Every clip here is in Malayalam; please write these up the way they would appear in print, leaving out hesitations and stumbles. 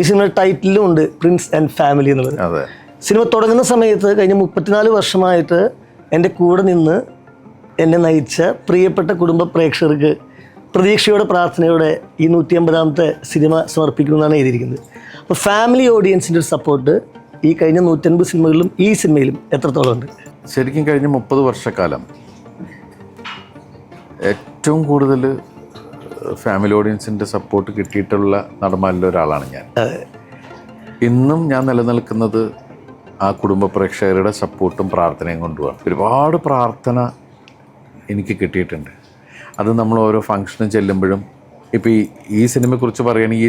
ഈ സിനിമ ടൈറ്റിലും ഉണ്ട് പ്രിൻസ് ആൻഡ് ഫാമിലി എന്നുള്ളത്. സിനിമ തുടങ്ങുന്ന സമയത്ത് കഴിഞ്ഞ 34 വർഷമായിട്ട് എൻ്റെ കൂടെ നിന്ന് എന്നെ നയിച്ച പ്രിയപ്പെട്ട കുടുംബ പ്രേക്ഷകർക്ക് പ്രതീക്ഷയോടെ പ്രാർത്ഥനയോടെ ഈ 150ാമത്തെ സിനിമ സമർപ്പിക്കുന്നതാണ് എഴുതിയിരിക്കുന്നത്. അപ്പോൾ ഫാമിലി ഓഡിയൻസിൻ്റെ ഒരു സപ്പോർട്ട് ഈ കഴിഞ്ഞ 150 സിനിമകളിലും ഈ സിനിമയിലും എത്രത്തോളം ഉണ്ട്? ശരിക്കും കഴിഞ്ഞ 30 വർഷക്കാലം ഏറ്റവും കൂടുതൽ ഫാമിലി ഓഡിയൻസിൻ്റെ സപ്പോർട്ട് കിട്ടിയിട്ടുള്ള നടന്മാരിൽ ഒരാളാണ് ഞാൻ. ഇന്നും ഞാൻ നിലനിൽക്കുന്നത് ആ കുടുംബ പ്രേക്ഷകരുടെ സപ്പോർട്ടും പ്രാർത്ഥനയും കൊണ്ടുപോകാം. ഒരുപാട് പ്രാർത്ഥന എനിക്ക് കിട്ടിയിട്ടുണ്ട്. അത് നമ്മൾ ഓരോ ഫങ്ഷനും ചെല്ലുമ്പോഴും, ഇപ്പോൾ ഈ സിനിമയെക്കുറിച്ച് പറയുകയാണെങ്കിൽ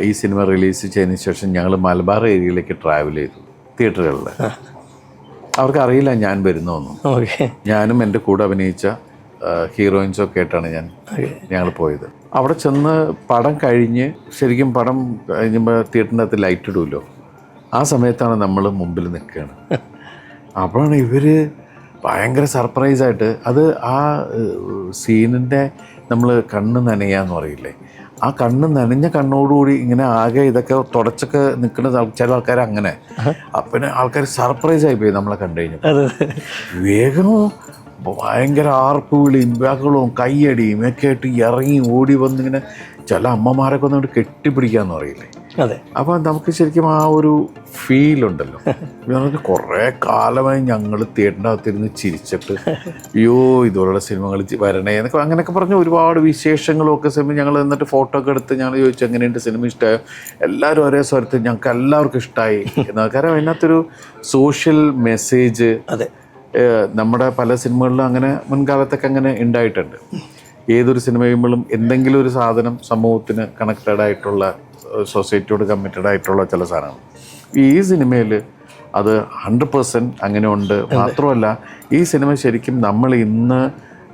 ഈ സിനിമ റിലീസ് ചെയ്തതിന് ശേഷം ഞങ്ങൾ മലബാർ ഏരിയയിലേക്ക് ട്രാവൽ ചെയ്തു തിയേറ്ററുകളിൽ. അവർക്കറിയില്ല ഞാൻ വരുന്നൊന്നും. ഞാനും എൻ്റെ കൂടെ അഭിനയിച്ച ഹീറോയിൻസൊക്കെ ആയിട്ടാണ് ഞങ്ങൾ പോയത്. അവിടെ ചെന്ന് പടം കഴിഞ്ഞ് ശരിക്കും പടം കഴിഞ്ഞപ്പോൾ തിയേറ്ററിൻ്റെ അകത്ത് ലൈറ്റ് ഇടുമല്ലോ, ആ സമയത്താണ് നമ്മൾ മുമ്പിൽ നിൽക്കുകയാണ്. അപ്പോഴാണ് ഇവർ ഭയങ്കര സർപ്രൈസായിട്ട് ആ സീനിൻ്റെ നമ്മൾ കണ്ണ് നനയാന്ന് പറയില്ലേ, ആ കണ്ണ് നനഞ്ഞ കണ്ണോടുകൂടി ഇങ്ങനെ ആകെ ഇതൊക്കെ തുടച്ചൊക്കെ നിൽക്കുന്ന ചില ആൾക്കാർ അങ്ങനെ. പിന്നെ ആൾക്കാർ സർപ്രൈസായി പോയി നമ്മളെ കണ്ടു കഴിഞ്ഞപ്പോൾ. വേഗം ഭയങ്കര ആർപ്പുവിളിയും ബഹളവും കയ്യടിയും ഒക്കെ ആയിട്ട് ഇറങ്ങി ഓടി വന്നിങ്ങനെ ചില അമ്മമാരൊക്കെ ഒന്നുകൊണ്ട് കെട്ടിപ്പിടിക്കാമെന്ന് പറയില്ലേ. അപ്പോൾ നമുക്ക് ശരിക്കും ആ ഒരു ഫീലുണ്ടല്ലോ. നമുക്ക് കുറേ കാലമായി ഞങ്ങൾ തിയേറ്ററിൻ്റെ അകത്തിരുന്ന് ചിരിച്ചിട്ട് അയ്യോ ഇതുപോലുള്ള സിനിമകൾ വരണേ എന്നൊക്കെ അങ്ങനെയൊക്കെ പറഞ്ഞ് ഒരുപാട് വിശേഷങ്ങളും ഒക്കെ സിനിമ ഞങ്ങൾ എന്നിട്ട് ഫോട്ടോ ഒക്കെ എടുത്ത് ഞങ്ങൾ ചോദിച്ചു എങ്ങനെയുണ്ട് സിനിമ, ഇഷ്ടമായോ? എല്ലാവരും ഒരേ സ്വരത്തിൽ ഞങ്ങൾക്ക് എല്ലാവർക്കും ഇഷ്ടമായി എന്നാൽ. കാരണം അതിനകത്തൊരു സോഷ്യൽ മെസ്സേജ് നമ്മുടെ പല സിനിമകളിലും അങ്ങനെ മുൻകാലത്തൊക്കെ അങ്ങനെ ഉണ്ടായിട്ടുണ്ട്. ഏതൊരു സിനിമ കഴിയുമ്പോഴും എന്തെങ്കിലും ഒരു സാധനം സമൂഹത്തിന് കണക്റ്റഡ് ആയിട്ടുള്ള, സൊസൈറ്റിയോട് കമ്മിറ്റഡ് ആയിട്ടുള്ള ചില സാധനങ്ങൾ. ഈ സിനിമയിൽ അത് 100% അങ്ങനെ ഉണ്ട്. മാത്രമല്ല ഈ സിനിമ ശരിക്കും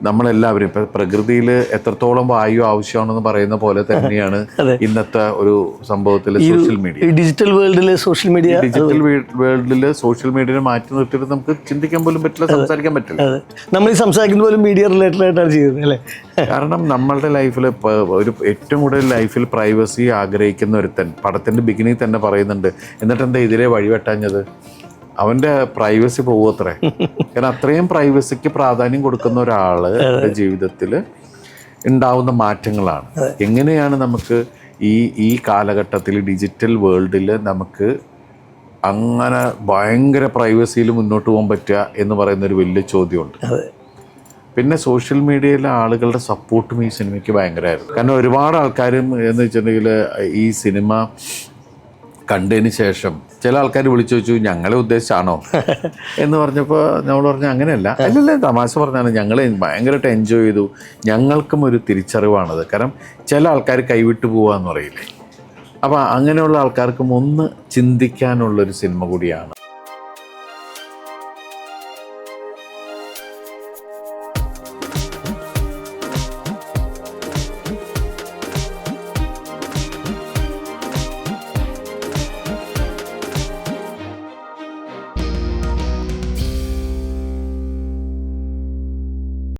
നമ്മളെല്ലാവരും ഇപ്പം പ്രകൃതിയിൽ എത്രത്തോളം വായു ആവശ്യമാണെന്ന് പറയുന്ന പോലെ തന്നെയാണ് ഇന്നത്തെ ഒരു സംഭവത്തിൽ സോഷ്യൽ മീഡിയ. ഡിജിറ്റൽ വേൾഡിൽ സോഷ്യൽ മീഡിയയെ മാറ്റി നിർത്തിയിട്ട് നമുക്ക് ചിന്തിക്കാൻ പോലും പറ്റില്ല, സംസാരിക്കാൻ പറ്റില്ല. നമ്മൾ ഈ സംസാരിക്കുന്ന പോലും മീഡിയ റിലേറ്റഡ് ആയിട്ടാണ് ചെയ്യുന്നത് അല്ലേ? കാരണം നമ്മളുടെ ലൈഫിൽ ഒരു ഏറ്റവും കൂടുതൽ ലൈഫിൽ പ്രൈവസി ആഗ്രഹിക്കുന്ന ഒരുത്തൻ പടത്തിൻ്റെ ബിഗിനിങ് തന്നെ പറയുന്നുണ്ട്, എന്നിട്ട് എന്താ ഇതിലെ വഴിവെട്ടാഞ്ഞത്? അവൻ്റെ പ്രൈവസി പോവത്രേ. കാരണം അത്രയും പ്രൈവസിക്ക് പ്രാധാന്യം കൊടുക്കുന്ന ഒരാളുടെ ജീവിതത്തിൽ ഉണ്ടാവുന്ന മാറ്റങ്ങളാണ്. എങ്ങനെയാണ് നമുക്ക് ഈ കാലഘട്ടത്തിൽ ഡിജിറ്റൽ വേൾഡിൽ നമുക്ക് അങ്ങനെ ഭയങ്കര പ്രൈവസിയിൽ മുന്നോട്ട് പോകാൻ പറ്റുക എന്ന് പറയുന്നൊരു വലിയ ചോദ്യമുണ്ട്. പിന്നെ സോഷ്യൽ മീഡിയയിലെ ആളുകളുടെ സപ്പോർട്ടും ഈ സിനിമയ്ക്ക് ഭയങ്കരമായിരുന്നു. കാരണം ഒരുപാട് ആൾക്കാരും എന്ന് വെച്ചിട്ടുണ്ടെങ്കിൽ ഈ സിനിമ കണ്ടതിന് ശേഷം ചില ആൾക്കാർ വിളിച്ചു ചോദിച്ചു ഞങ്ങളെ ഉദ്ദേശിച്ചാണോ എന്ന് പറഞ്ഞപ്പോൾ നമ്മൾ പറഞ്ഞു അങ്ങനെയല്ല, അല്ലല്ലേ തമാശ പറഞ്ഞാണ്, ഞങ്ങൾ ഭയങ്കരമായിട്ട് എൻജോയ് ചെയ്തു, ഞങ്ങൾക്കും ഒരു തിരിച്ചറിവാണത്. കാരണം ചില ആൾക്കാർ കൈവിട്ടു പോവാന്ന് പറയില്ലേ, അപ്പോൾ അങ്ങനെയുള്ള ആൾക്കാർക്കും ഒന്ന് ചിന്തിക്കാനുള്ളൊരു സിനിമ കൂടിയാണ്.